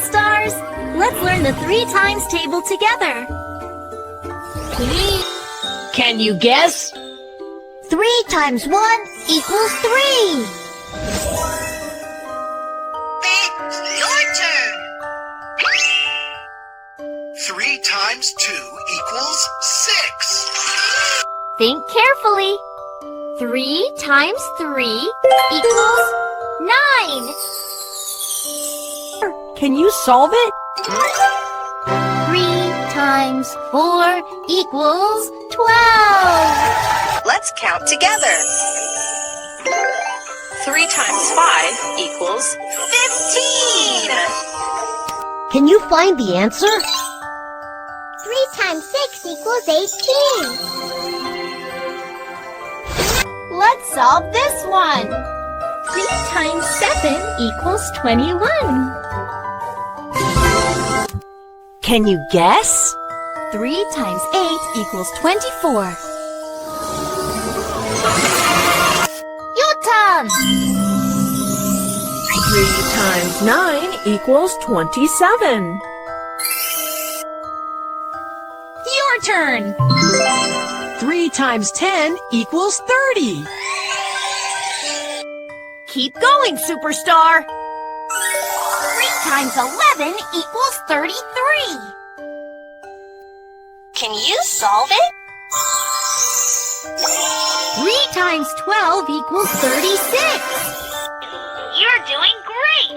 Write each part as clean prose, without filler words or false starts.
stars! Let's learn the 3 times table together. Can you guess? 3 times 1 equals 3. Your turn. 3 times 2 equals 6. Think carefully. 3 times 3 equals 9. Can you solve it? 3 times 4 equals 12. Let's count together. 3 times 5 equals 15. Can you find the answer? 3 times 6 equals 18. Let's solve this one. 3 times 7 equals 21. Can you guess? 3 times 8 equals 24. Your turn! 3 times 9 equals 27. Your turn! 3 times 10 equals 30. Keep going, superstar! 3 times 11 equals 33. Can you solve it? 3 times 12 equals 36. You're doing great!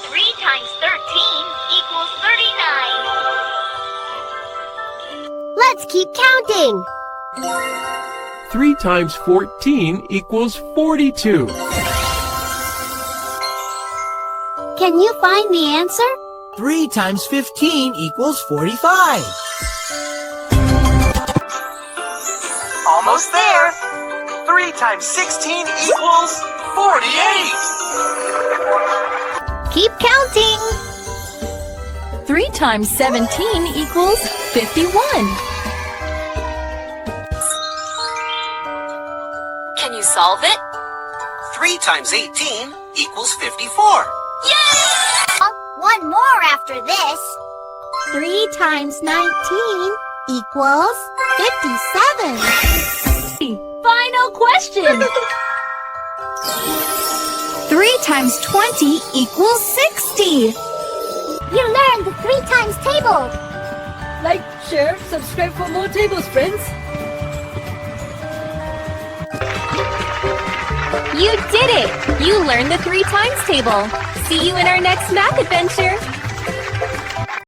3 times 13 equals 39. Let's keep counting. 3 times 14 equals 42. Can you find the answer? 3 times 15 equals 45. Almost there. 3 times 16 equals 48. Keep counting. 3 times 17 equals 51. Can you solve it? 3 times 18 equals 54. One more after this. 3 times 19 equals 57. Final question. 3 times 20 equals 60. You learned the 3 times table. Like, share, subscribe for more tables, friends. You did it! You learned the 3 times table. See you in our next math adventure.